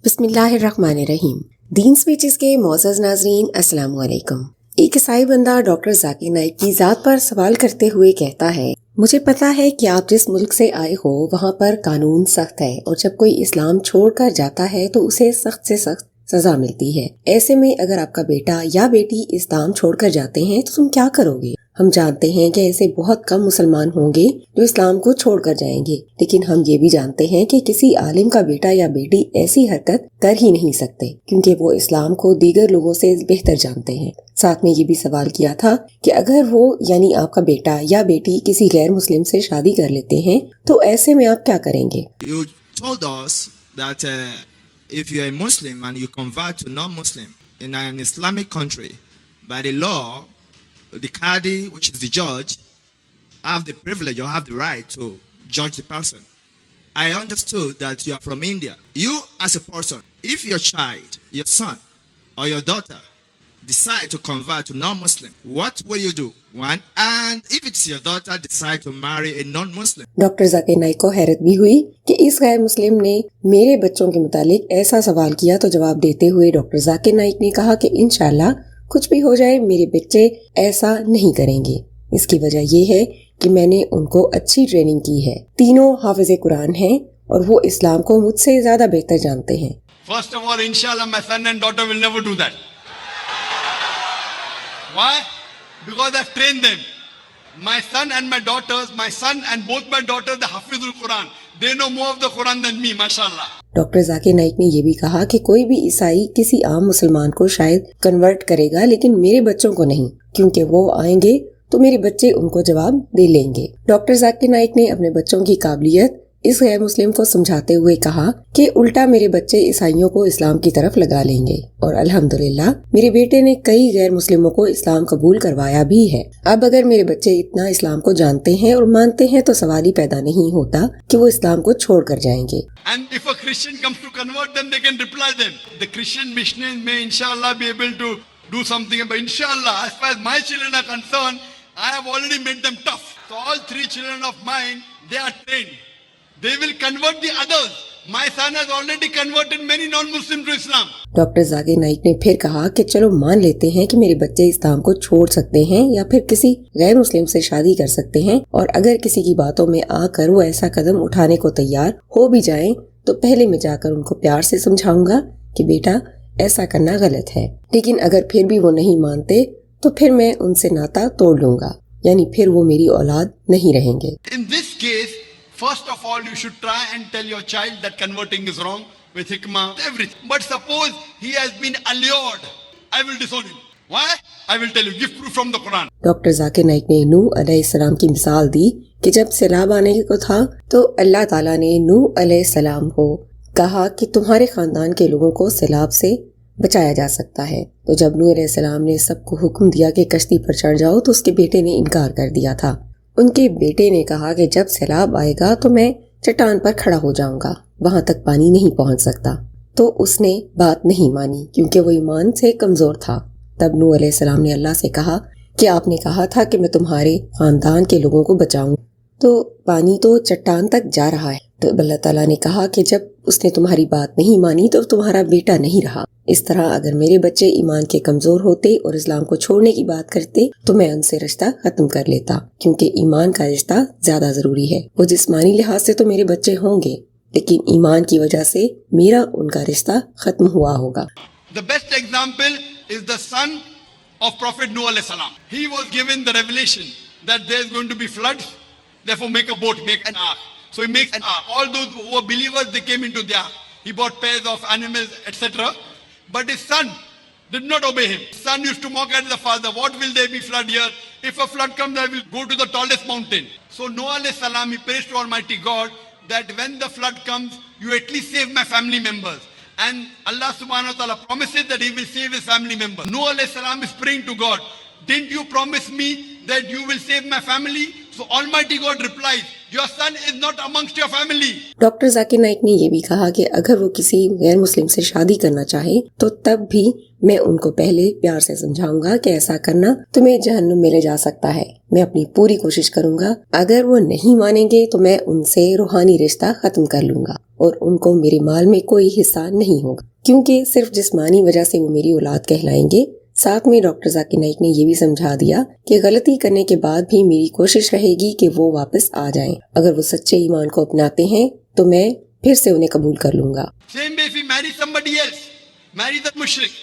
बिस्मिल्लाहिर्रहमानिर्रहीम। दीन स्पीचेस के मोअज़्ज़ज़ नाज़रीन, अस्सलामु अलैकुम। एक ईसाई बंदा डॉक्टर जाकिर नाइक की ज़ात पर सवाल करते हुए कहता है, मुझे पता है कि आप जिस मुल्क से आए हो वहाँ पर कानून सख्त है और जब कोई इस्लाम छोड़कर जाता है तो उसे सख्त से सख्त सजा मिलती है। ऐसे में अगर आपका बेटा या बेटी इस्लाम छोड़कर जाते हैं तो तुम क्या करोगे? हम जानते हैं कि ऐसे बहुत कम मुसलमान होंगे जो इस्लाम को छोड़कर जाएंगे, लेकिन हम ये भी जानते हैं कि किसी आलिम का बेटा या बेटी ऐसी हरकत कर ही नहीं सकते क्योंकि वो इस्लाम को दीगर लोगों से बेहतर जानते हैं। साथ में ये भी सवाल किया था कि अगर वो यानी आपका बेटा या बेटी किसी गैर मुस्लिम से शादी कर लेते हैं तो ऐसे में आप क्या करेंगे? You told us that if you are a Muslim and you convert to non-Muslim in an Islamic country, by the law, the Qadi, which is the judge, have the privilege or have the right to judge the person. I understood that you are from India. You as a person, if your child, your son or your daughter decide to convert to non-Muslim, what will you do? One, and if it's your daughter decide to marry a non-Muslim. Doctor Zakir Naik को हैरत भी हुई कि इस गैर मुस्लिम ने मेरे बच्चों के मुतालिक ऐसा सवाल किया, तो जवाब देते हुए डॉक्टर जाकिर नाइक ने कहा कि इंशाल्लाह कुछ भी हो जाए मेरे बच्चे ऐसा नहीं करेंगे। इसकी वजह ये है कि मैंने उनको अच्छी ट्रेनिंग की है। तीनों हाफिज़े कुरान हैं और वो इस्लाम को मुझसे ज्यादा बेहतर जानते हैं। First of all, inshallah, my son and daughter will never do that. Why? Because I've trained them. My son and both my daughters, the Hafizul Quran. They know more of the Quran than me, mashallah. Doctor Zakir Naik ने ये भी कहा कि कोई भी ईसाई किसी आम मुसलमान को शायद कन्वर्ट करेगा, लेकिन मेरे बच्चों को नहीं, क्योंकि वो आएंगे तो मेरे बच्चे उनको जवाब दे लेंगे। डॉक्टर जाकिर नाइक ने अपने बच्चों की काबिलियत इस गैर मुस्लिम को समझाते हुए कहा कि उल्टा मेरे बच्चे ईसाइयों को इस्लाम की तरफ लगा लेंगे और अल्हम्दुलिल्लाह मेरे बेटे ने कई गैर मुस्लिमों को इस्लाम कबूल करवाया भी है। अब अगर मेरे बच्चे इतना इस्लाम को जानते हैं और मानते हैं तो सवाल ही पैदा नहीं होता कि वो इस्लाम को छोड़ कर जाएंगे। And if a Christian comes to convert them, they can reply them. The Christian missionaries may inshallah be able to do something, but inshallah, as far as my children are concerned, I have already made them tough. So all three children of mine, they are trained. They will convert the others. My son has already converted many non-Muslims to Islam. Doctor Zakir Naik ने फिर कहा कि चलो मान लेते हैं कि मेरे बच्चे इस्लाम को छोड़ सकते हैं या फिर किसी गैर मुस्लिम से शादी कर सकते हैं, और अगर किसी की बातों में आकर वो ऐसा कदम उठाने को तैयार हो भी जाएं तो पहले मैं जाकर उनको प्यार से समझाऊंगा कि बेटा ऐसा करना गलत है। लेकिन अगर फिर भी वो नहीं मानते तो फिर मैं उनसे नाता तोड़ लूंगा, यानी फिर वो मेरी औलाद नहीं रहेंगे। In this case, first of all, you should try and tell your child that converting is wrong with hikmah, everything. But suppose he has been allured, I will disown him. Why? I will tell you, give proof from the Quran. Doctor Zakir Naik ने नूह अलैहिस्सलाम की मिसाल दी कि जब सैलाब आने को था तो अल्लाह ताला ने नूह अलैहिस्सलाम को कहा कि तुम्हारे खानदान के लोगों को सैलाब से बचाया जा सकता है। तो जब नूह अलैहिस्सलाम ने सबको हुक्म दिया कि कश्ती पर चढ़ जाओ तो उसके बेटे ने इनकार कर दिया था। उनके बेटे ने कहा कि जब सैलाब आएगा तो मैं चट्टान पर खड़ा हो जाऊंगा, वहां तक पानी नहीं पहुंच सकता। तो उसने बात नहीं मानी क्योंकि वो ईमान से कमजोर था। तब नूह अलैहिस्सलाम ने अल्लाह से कहा कि आपने कहा था कि मैं तुम्हारे खानदान के लोगों को बचाऊं, तो पानी तो चट्टान तक जा रहा है। तो अल्लाह ताला ने कहा कि जब उसने तुम्हारी बात नहीं मानी तो तुम्हारा बेटा नहीं रहा। इस तरह अगर मेरे बच्चे ईमान के कमजोर होते और इस्लाम को छोड़ने की बात करते तो मैं उनसे रिश्ता खत्म कर लेता, क्योंकि ईमान का रिश्ता ज्यादा जरूरी है। वो जिस्मानी लिहाज से तो मेरे बच्चे होंगे, लेकिन ईमान की वजह से मेरा उनका रिश्ता खत्म हुआ होगा। The best example is the son of Prophet Noah alayhi salam. He was given the revelation that there is going to be floods, therefore make a boat, make an ark. So he makes an ark. All those who were believers, they came into the ark. He bought pairs of animals, etc. But his son did not obey him. His son used to mock at the father. What will there be flood here? If a flood comes, I will go to the tallest mountain. So Noah alayhi salam, he prays to Almighty God that when the flood comes, you at least save my family members. And Allah subhanahu wa ta'ala promises that he will save his family members. Noah alayhi salam is praying to God, didn't you promise me that you will save my family? So Almighty God replies, your son is not amongst your family. Doctor Zakir Naik ने ये भी कहा कि अगर वो किसी गैर मुस्लिम से शादी करना चाहे तो तब भी मैं उनको पहले प्यार से समझाऊंगा कि ऐसा करना तुम्हें जहन्नुम में ले जा सकता है। मैं अपनी पूरी कोशिश करूंगा। अगर वो नहीं मानेंगे तो मैं उनसे रूहानी रिश्ता खत्म कर लूंगा और उनको मेरे माल में कोई हिस्सा नहीं होगा, क्योंकि सिर्फ जिस्मानी वजह से वो मेरी औलाद कहलाएंगे। साथ में डॉक्टर जाकिर नाइक ने ये भी समझा दिया कि गलती करने के बाद भी मेरी कोशिश रहेगी कि वो वापस आ जाएं। अगर वो सच्चे ईमान को अपनाते हैं तो मैं फिर से उन्हें कबूल कर लूंगा। Same way if he marries somebody else, marry the mushrik.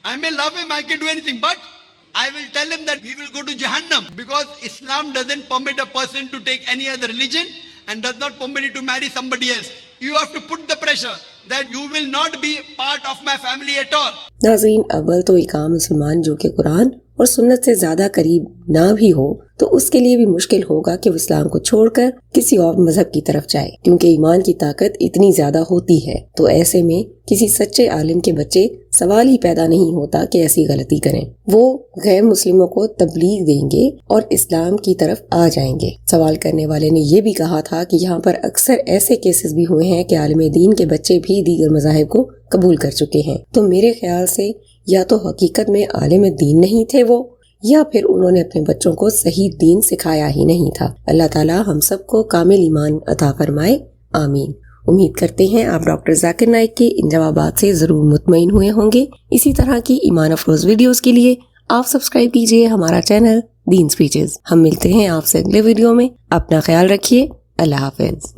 I may love him, I can do anything, but I will tell him that he will go to Jahannam, because Islam doesn't permit a person to take any other religion and does not permit you to marry somebody else. You have to put the pressure that you will not be part of my family at all. नाज़रीन, अव्वल तो एक आम मुसलमान जो कि कुरान और सुन्नत से ज्यादा करीब ना भी हो तो उसके लिए भी मुश्किल होगा कि वो इस्लाम को छोड़कर किसी और मजहब की तरफ जाए, क्योंकि ईमान की ताकत इतनी ज्यादा होती है। तो ऐसे में किसी सच्चे आलिम के बच्चे सवाल ही पैदा नहीं होता कि ऐसी गलती करें। वो गैर मुस्लिमों को तबलीग देंगे और इस्लाम की तरफ आ जाएंगे। सवाल करने वाले ने ये भी कहा था कि यहाँ पर अक्सर ऐसे केसेस भी हुए हैं कि आलिम दीन के बच्चे भी दीगर मज़ाहिब को कबूल कर चुके हैं। तो मेरे ख्याल से या तो हकीकत में आलिम दीन नहीं थे वो, या फिर उन्होंने अपने बच्चों को सही दीन सिखाया ही नहीं था। अल्लाह ताला हम सबको कामिल ईमान अता फरमाए, आमीन। उम्मीद करते हैं आप डॉक्टर जाकिर नाइक के इन जवाबात से जरूर मुतमईन हुए होंगे। इसी तरह की ईमान अफरोज वीडियोस के लिए आप सब्सक्राइब कीजिए हमारा चैनल दीन स्पीचेस। हम मिलते हैं आपसे अगले वीडियो में। अपना ख्याल रखिए। अल्लाह हाफिज।